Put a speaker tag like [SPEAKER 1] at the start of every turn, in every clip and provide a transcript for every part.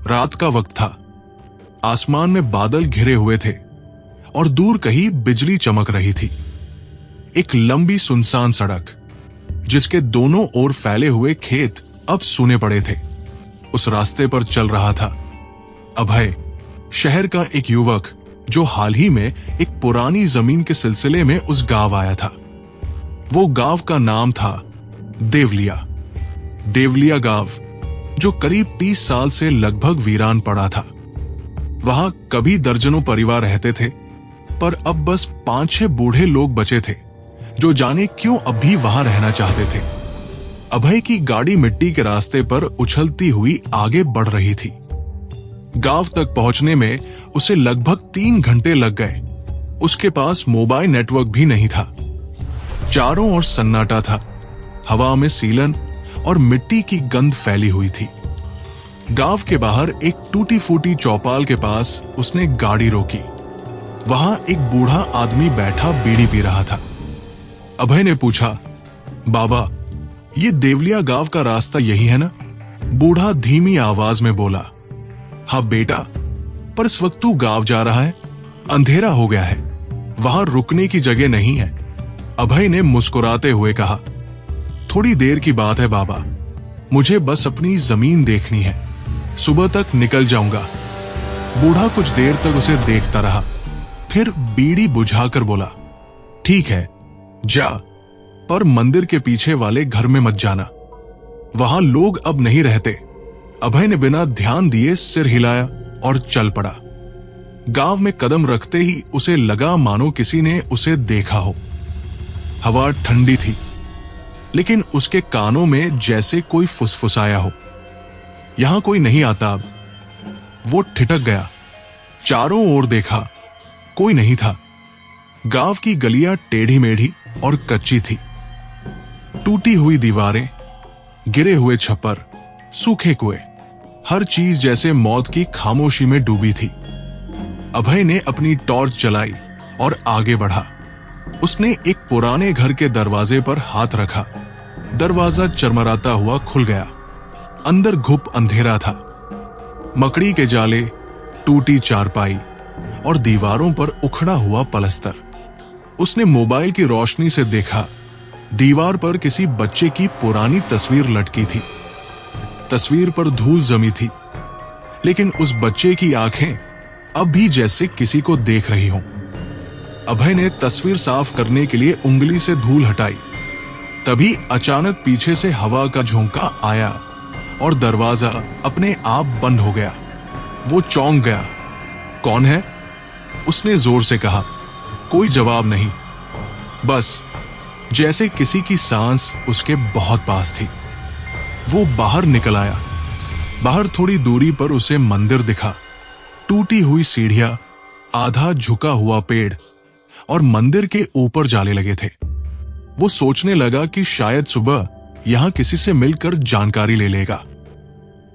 [SPEAKER 1] रात का वक्त था। आसमान में बादल घिरे हुए थे और दूर कहीं बिजली चमक रही थी। एक लंबी सुनसान सड़क, जिसके दोनों ओर फैले हुए खेत अब सूने पड़े थे, उस रास्ते पर चल रहा था अभय, शहर का एक युवक जो हाल ही में एक पुरानी जमीन के सिलसिले में उस गांव आया था। वो गांव का नाम था देवलिया। देवलिया गांव, जो करीब 30 साल से लगभग वीरान पड़ा था। वहां कभी दर्जनों परिवार रहते थे, पर अब बस 5-6 बूढ़े लोग बचे थे जो जाने क्यों अब भी वहां रहना चाहते थे। अभय की गाड़ी मिट्टी के रास्ते पर उछलती हुई आगे बढ़ रही थी। गांव तक पहुंचने में उसे लगभग 3 घंटे लग गए। उसके पास मोबाइल नेटवर्क भी नहीं था। चारों ओर सन्नाटा था। हवा में सीलन और मिट्टी की गंध फैली हुई थी। गांव के बाहर एक टूटी फूटी चौपाल के पास उसने गाड़ी रोकी। वहां एक बूढ़ा आदमी बैठा बीड़ी पी रहा था। अभय ने पूछा, बाबा, ये देवलिया गांव का रास्ता यही है ना? बूढ़ा धीमी आवाज में बोला, हाँ बेटा, पर इस वक्त तू गांव जा रहा है, अंधेरा हो गया है, वहां रुकने की जगह नहीं है। अभय ने मुस्कुराते हुए कहा, थोड़ी देर की बात है बाबा, मुझे बस अपनी जमीन देखनी है, सुबह तक निकल जाऊंगा। बूढ़ा कुछ देर तक उसे देखता रहा, फिर बीड़ी बुझाकर बोला, ठीक है जा, पर मंदिर के पीछे वाले घर में मत जाना, वहां लोग अब नहीं रहते। अभय ने बिना ध्यान दिए सिर हिलाया और चल पड़ा। गांव में कदम रखते ही उसे लगा मानो किसी ने उसे देखा हो। हवा ठंडी थी, लेकिन उसके कानों में जैसे कोई फुसफुसाया हो, यहां कोई नहीं आता अब। वो ठिठक गया, चारों ओर देखा, कोई नहीं था। गांव की गलियां टेढ़ी मेढ़ी और कच्ची थी। टूटी हुई दीवारें, गिरे हुए छप्पर, सूखे कुएं, हर चीज जैसे मौत की खामोशी में डूबी थी। अभय ने अपनी टॉर्च जलाई और आगे बढ़ा। उसने एक पुराने घर के दरवाजे पर हाथ रखा। दरवाजा चरमराता हुआ खुल गया। अंदर घुप अंधेरा था। मकड़ी के जाले, टूटी चारपाई और दीवारों पर उखड़ा हुआ पलस्तर। उसने मोबाइल की रोशनी से देखा, दीवार पर किसी बच्चे की पुरानी तस्वीर लटकी थी। तस्वीर पर धूल जमी थी, लेकिन उस बच्चे की आंखें अब भी जैसे किसी को देख रही हों। अभय ने तस्वीर साफ करने के लिए उंगली से धूल हटाई। तभी अचानक पीछे से हवा का झोंका आया और दरवाजा अपने आप बंद हो गया। वो चौंक गया। कौन है? उसने जोर से कहा। कोई जवाब नहीं, बस जैसे किसी की सांस उसके बहुत पास थी। वो बाहर निकल आया। बाहर थोड़ी दूरी पर उसे मंदिर दिखा। टूटी हुई सीढ़ियां, आधा झुका हुआ पेड़ और मंदिर के ऊपर जाले लगे थे। वो सोचने लगा कि शायद सुबह यहां किसी से मिलकर जानकारी ले लेगा।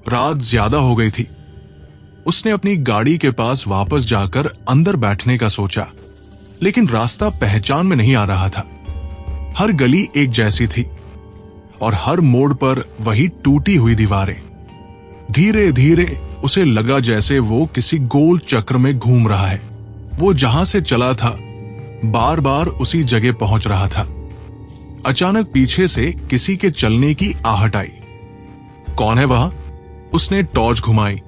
[SPEAKER 1] रात ज्यादा हो गई थी। उसने अपनी गाड़ी के पास वापस जाकर अंदर बैठने का सोचा, लेकिन रास्ता पहचान में नहीं आ रहा था। हर गली एक जैसी थी और हर मोड़ पर वही टूटी हुई दीवारें। धीरे धीरे उसे लगा जैसे वो किसी गोल चक्र में घूम रहा है। वो जहां से चला था बार बार उसी जगह पहुंच रहा था। अचानक पीछे से किसी के चलने की आहट आई। कौन है वहां? उसने टॉर्च घुमाई,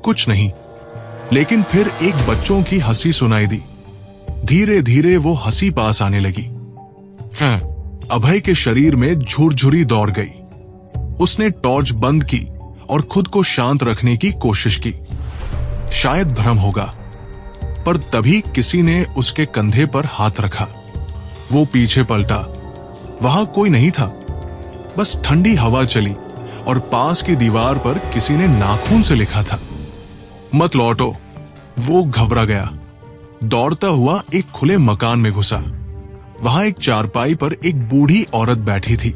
[SPEAKER 1] कुछ नहीं, लेकिन फिर एक बच्चों की हंसी सुनाई दी। धीरे धीरे वो हंसी पास आने लगी। अभय के शरीर में झुरझुरी दौड़ गई। उसने टॉर्च बंद की और खुद को शांत रखने की कोशिश की। शायद भ्रम होगा, पर तभी किसी ने उसके कंधे पर हाथ रखा। वो पीछे पलटा। वहां कोई नहीं था, बस ठंडी हवा चली और पास की दीवार पर किसी ने नाखून से लिखा था, मत लौटो। वो घबरा गया। दौड़ता हुआ एक खुले मकान में घुसा। वहां एक चारपाई पर एक बूढ़ी औरत बैठी थी,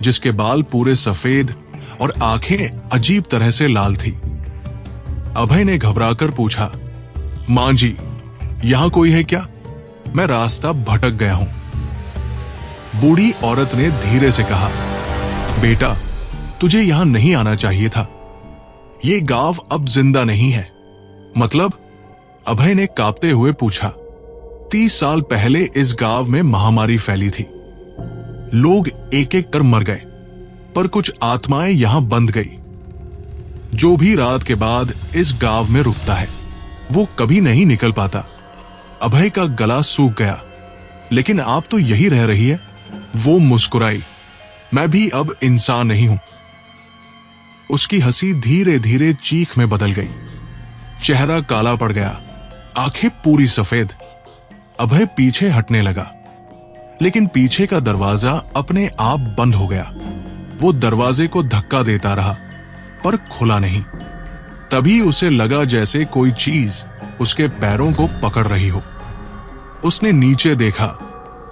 [SPEAKER 1] जिसके बाल पूरे सफेद और आंखें अजीब तरह से लाल थी। अभय ने घबराकर पूछा, मां जी, यहां कोई है क्या? मैं रास्ता भटक गया हूं। बूढ़ी औरत ने धीरे से कहा, बेटा, तुझे यहां नहीं आना चाहिए था। ये गांव अब जिंदा नहीं है। मतलब? अभय ने कांपते हुए पूछा। 30 साल पहले इस गांव में महामारी फैली थी। लोग एक एक कर मर गए, पर कुछ आत्माएं यहां बंध गई। जो भी रात के बाद इस गांव में रुकता है वो कभी नहीं निकल पाता। अभय का गला सूख गया। लेकिन आप तो यही रह रही है। वो मुस्कुराई। मैं भी अब इंसान नहीं हूं। उसकी हंसी धीरे धीरे चीख में बदल गई। चेहरा काला पड़ गया, आंखें पूरी सफेद। अभय पीछे हटने लगा, लेकिन पीछे का दरवाजा अपने आप बंद हो गया। वो दरवाजे को धक्का देता रहा, पर खुला नहीं। तभी उसे लगा जैसे कोई चीज उसके पैरों को पकड़ रही हो। उसने नीचे देखा।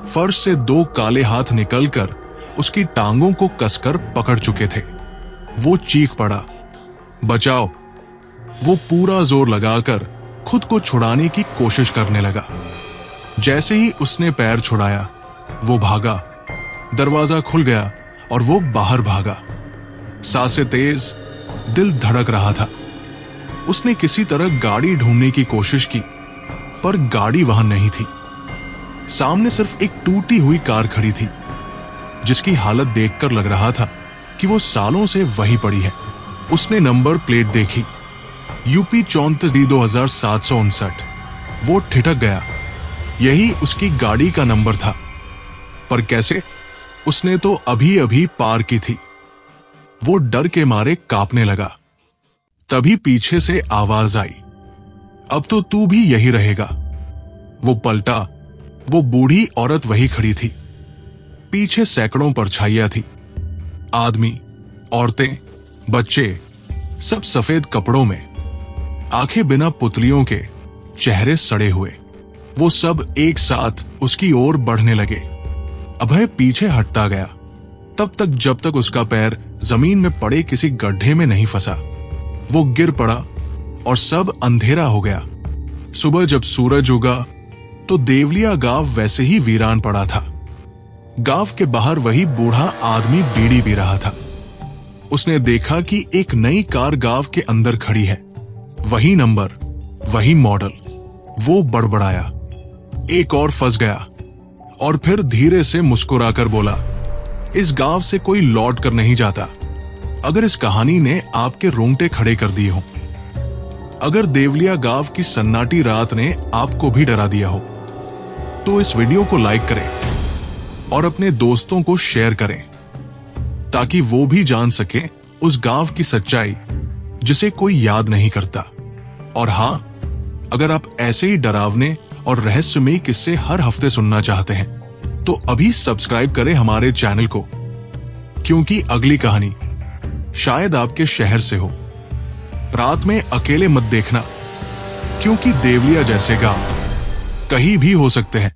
[SPEAKER 1] फर्श से 2 काले हाथ निकलकर उसकी टांगों को कसकर पकड़ चुके थे। वो चीख पड़ा, बचाओ। वो पूरा जोर लगाकर खुद को छुड़ाने की कोशिश करने लगा। जैसे ही उसने पैर छुड़ाया, वो भागा। दरवाजा खुल गया और वो बाहर भागा। सांसें तेज, दिल धड़क रहा था। उसने किसी तरह गाड़ी ढूंढने की कोशिश की, पर गाड़ी वहां नहीं थी। सामने सिर्फ एक टूटी हुई कार खड़ी थी, जिसकी हालत देखकर लग रहा था कि वो सालों से वहीं पड़ी है। उसने नंबर प्लेट देखी, यूपी 34 2759। वो ठिठक गया। यही उसकी गाड़ी का नंबर था। पर कैसे? उसने तो अभी अभी पार की थी। वो डर के मारे कांपने लगा। तभी पीछे से आवाज आई, अब तो तू भी यही रहेगा। वो पलटा। वो बूढ़ी औरत वही खड़ी थी। पीछे सैकड़ों परछाइयां थी। आदमी, औरतें, बच्चे, सब सफेद कपड़ों में, आंखें बिना पुतलियों के, चेहरे सड़े हुए। वो सब एक साथ उसकी ओर बढ़ने लगे। अभय पीछे हटता गया, तब तक जब तक उसका पैर जमीन में पड़े किसी गड्ढे में नहीं फंसा। वो गिर पड़ा और सब अंधेरा हो गया। सुबह जब सूरज उगा तो देवलिया गांव वैसे ही वीरान पड़ा था। गांव के बाहर वही बूढ़ा आदमी बीड़ी पी रहा था। उसने देखा कि एक नई कार गांव के अंदर खड़ी है। वही नंबर, वही मॉडल। वो बड़बड़ाया, एक और फंस गया, और फिर धीरे से मुस्कुराकर बोला, इस गांव से कोई लौट कर नहीं जाता। अगर इस कहानी ने आपके रोंगटे खड़े कर दिए हो, अगर देवलिया गांव की सन्नाटी रात ने आपको भी डरा दिया हो, तो इस वीडियो को लाइक करें और अपने दोस्तों को शेयर करें, ताकि वो भी जान सके उस गांव की सच्चाई जिसे कोई याद नहीं करता। और हां, अगर आप ऐसे ही डरावने और रहस्यमयी किस्से हर हफ्ते सुनना चाहते हैं, तो अभी सब्सक्राइब करें हमारे चैनल को, क्योंकि अगली कहानी शायद आपके शहर से हो। रात में अकेले मत देखना, क्योंकि देवलिया जैसे गांव कहीं भी हो सकते हैं।